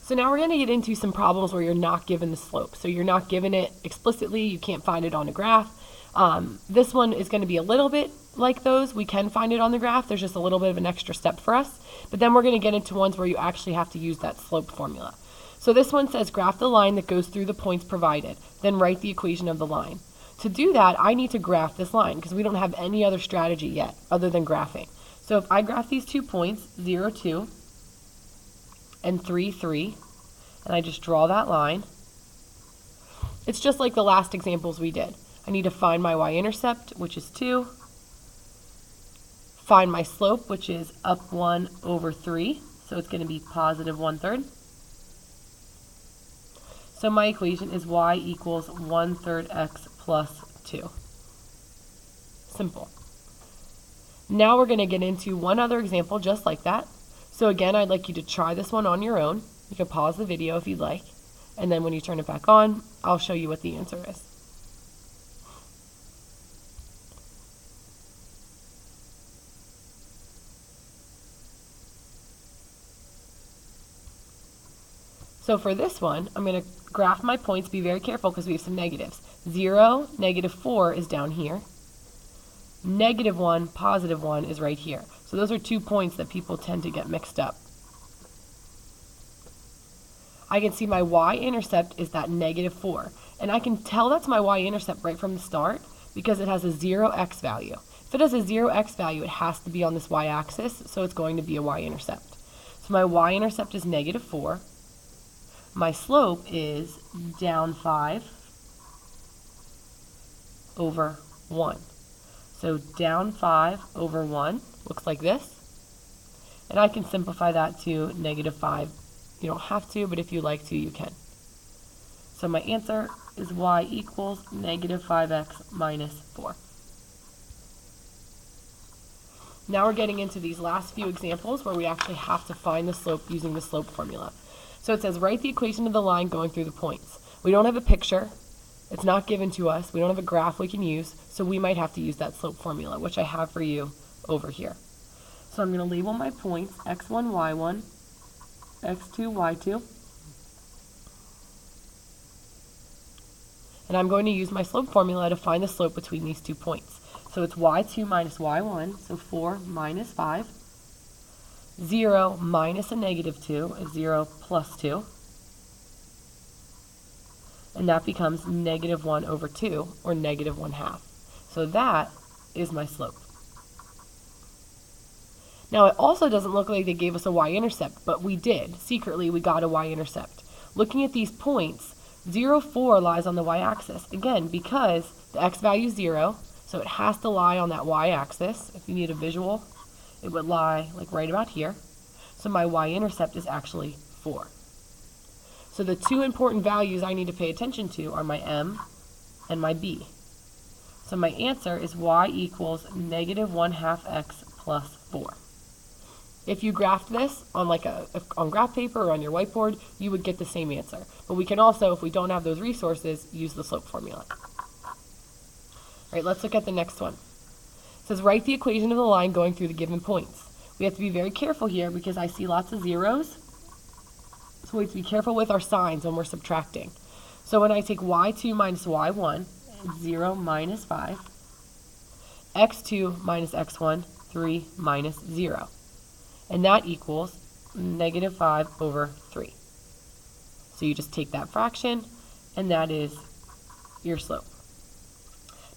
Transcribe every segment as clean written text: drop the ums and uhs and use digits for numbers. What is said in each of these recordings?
So now we're going to get into some problems where you're not given the slope. So you're not given it explicitly, you can't find it on a graph. This one is going to be a little bit like those. We can find it on the graph, there's just a little bit of an extra step for us. But then we're going to get into ones where you actually have to use that slope formula. So this one says graph the line that goes through the points provided, then write the equation of the line. To do that, I need to graph this line because we don't have any other strategy yet other than graphing. So if I graph these 2 points, 0, 2, and 3, 3, and I just draw that line, it's just like the last examples we did. I need to find my y-intercept, which is 2, find my slope, which is up 1 over 3, so it's going to be positive 1/3. So my equation is y equals 1/3 x plus 2. Simple. Now we're going to get into one other example just like that. So again, I'd like you to try this one on your own. You can pause the video if you'd like, and then when you turn it back on, I'll show you what the answer is. So for this one, I'm going to graph my points. Be very careful because we have some negatives. 0, -4 is down here. -1, +1 is right here. So those are 2 points that people tend to get mixed up. I can see my y-intercept is that -4. And I can tell that's my y-intercept right from the start because it has a 0x value. If it has a 0x value, it has to be on this y-axis, so it's going to be a y-intercept. So my y-intercept is -4. My slope is down 5 over 1. So down 5 over 1 looks like this. And I can simplify that to -5. You don't have to, but if you like to, you can. So my answer is y equals -5x minus 4. Now we're getting into these last few examples where we actually have to find the slope using the slope formula. So it says write the equation of the line going through the points. We don't have a picture. It's not given to us. We don't have a graph we can use, so we might have to use that slope formula, which I have for you over here. So I'm going to label my points x1, y1, x2, y2. And I'm going to use my slope formula to find the slope between these 2 points. So it's y2 minus y1, so 4 minus 5. 0 minus a -2 is 0 plus 2. And that becomes -1 over 2, or -1/2. So that is my slope. Now it also doesn't look like they gave us a y-intercept, but we did. Secretly, we got a y-intercept. Looking at these points, 0, 4 lies on the y-axis. Again, because the x value is 0, so it has to lie on that y-axis. If you need a visual, it would lie like right about here. So my y-intercept is actually 4. So the 2 important values I need to pay attention to are my m and my b. So my answer is y equals -1/2 x plus 4. If you graphed this on on graph paper or on your whiteboard, you would get the same answer. But we can also, if we don't have those resources, use the slope formula. All right, let's look at the next one. It says write the equation of the line going through the given points. We have to be very careful here because I see lots of zeros. So we have to be careful with our signs when we're subtracting. So when I take y2 minus y1, 0 minus 5. x2 minus x1, 3 minus 0. And that equals -5 over 3. So you just take that fraction, and that is your slope.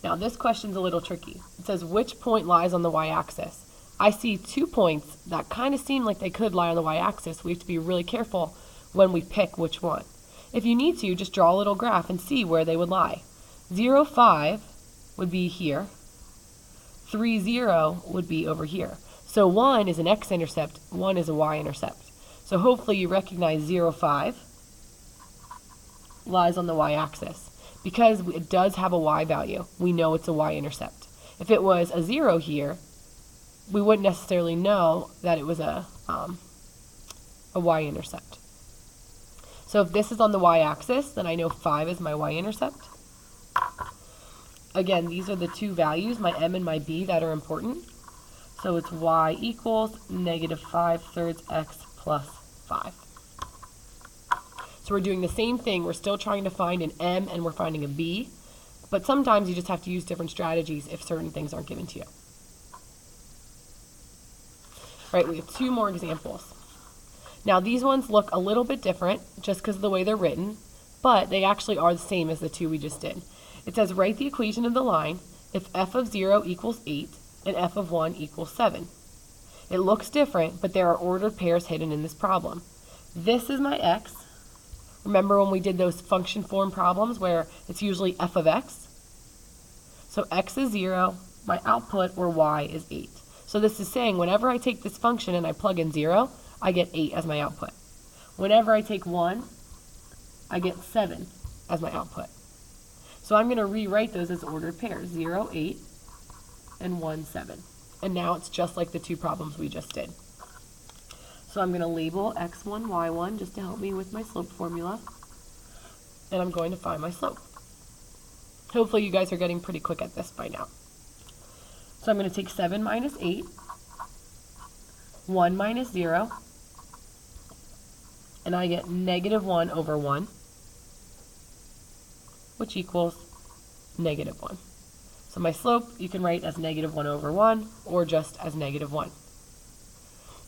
Now this question's a little tricky. It says which point lies on the y-axis. I see 2 points that kind of seem like they could lie on the y-axis. We have to be really careful when we pick which one. If you need to, just draw a little graph and see where they would lie. 0, 5 would be here. 3, 0 would be over here. So 1 is an x-intercept, 1 is a y-intercept. So hopefully you recognize 0, 5 lies on the y-axis. Because it does have a y value, we know it's a y-intercept. If it was a 0 here, we wouldn't necessarily know that it was a y-intercept. So if this is on the y-axis, then I know 5 is my y-intercept. Again, these are the 2 values, my m and my b, that are important. So it's y equals -5/3 x plus 5. All right, let's look at the next one. It says write the equation of the line going through the points. We don't have a picture. It's not given to us. We don't have a graph we can use, so we might have to use the slope formula. So I'm going to label my points x1, y1, x2, y2. And I'm going to use my slope formula to find the slope between these 2 points. So if I graph these 2 points, 0, 4, So we're doing the same thing. We're still trying to find an M and we're finding a B. But sometimes you just have to use different strategies if certain things aren't given to you. All right, we have 2 more examples. Now these ones look a little bit different just because of the way they're written, but they actually are the same as the 2 we just did. It says write the equation of the line if f of 0 equals 8 and f of 1 equals 7. It looks different, but there are ordered pairs hidden in this problem. This is my x. Remember when we did those function form problems where it's usually f of x? So x is 0, my output, or y, is 8. So this is saying whenever I take this function and I plug in 0, I get 8 as my output. Whenever I take 1, I get 7 as my output. So I'm going to rewrite those as ordered pairs, 0, 8, and 1, 7. And now it's just like the 2 problems we just did. So I'm going to label x1, y1 just to help me with my slope formula. And I'm going to find my slope. Hopefully you guys are getting pretty quick at this by now. So I'm going to take 7 minus 8, 1 minus 0, and I get negative 1 over 1, which equals negative 1. So my slope you can write as negative 1 over 1 or just as negative 1.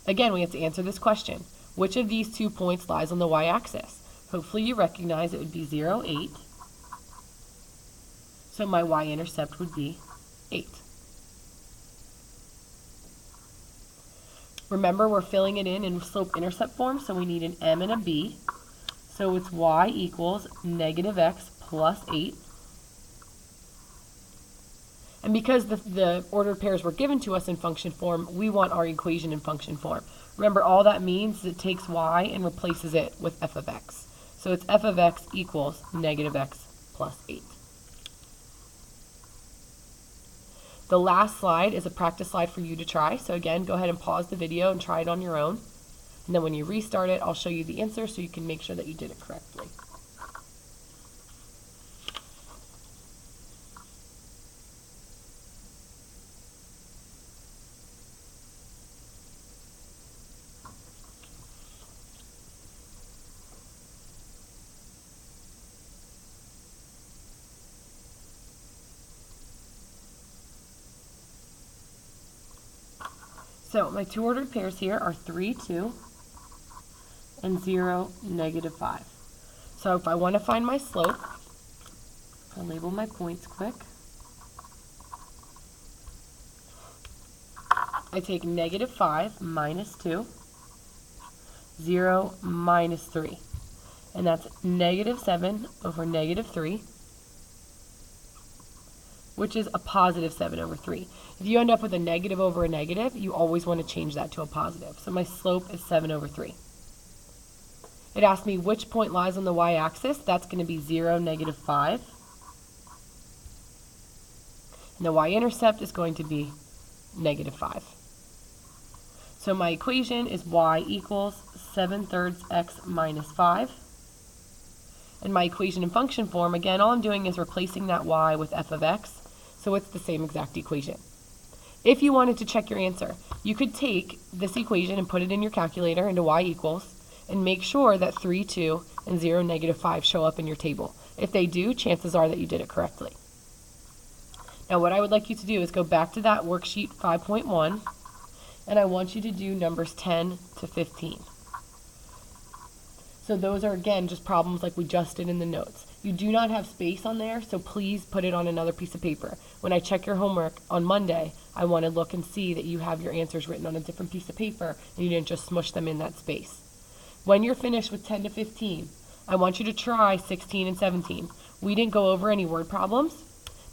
Again, we have to answer this question. Which of these 2 points lies on the y-axis? Hopefully you recognize it would be 0, 8. So my y-intercept would be 8. Remember, we're filling it in slope-intercept form, so we need an m and a b. So it's y equals negative x plus 8. And because the ordered pairs were given to us in function form, we want our equation in function form. Remember, all that means is it takes y and replaces it with f of x. So it's f of x equals negative x plus 8. The last slide is a practice slide for you to try. So again, go ahead and pause the video and try it on your own. And then when you restart it, I'll show you the answer so you can make sure that you did it correctly. So my 2 ordered pairs here are 3, 2, and 0, negative 5. So if I want to find my slope, I'll label my points quick. I take negative 5 minus 2, 0 minus 3. And that's negative 7 over negative 3, which is a positive 7 over 3. If you end up with a negative over a negative, you always want to change that to a positive. So my slope is 7 over 3. It asks me which point lies on the y-axis. That's going to be 0, negative 5. And the y-intercept is going to be negative 5. So my equation is y equals 7/3 x minus 5. And my equation in function form, again, all I'm doing is replacing that y with f of x. So it's the same exact equation. If you wanted to check your answer, you could take this equation and put it in your calculator into y equals and make sure that 3, 2, and 0, negative 5 show up in your table. If they do, chances are that you did it correctly. Now what I would like you to do is go back to that worksheet 5.1, and I want you to do numbers 10 to 15. So those are, again, just problems like we just did in the notes. You do not have space on there, so please put it on another piece of paper. When I check your homework on Monday, I want to look and see that you have your answers written on a different piece of paper and you didn't just smush them in that space. When you're finished with 10 to 15, I want you to try 16 and 17. We didn't go over any word problems,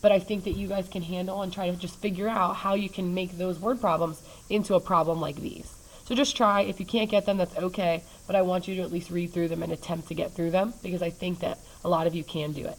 but I think that you guys can handle and try to just figure out how you can make those word problems into a problem like these. So just try. If you can't get them, that's okay, but I want you to at least read through them and attempt to get through them because I think that a lot of you can do it.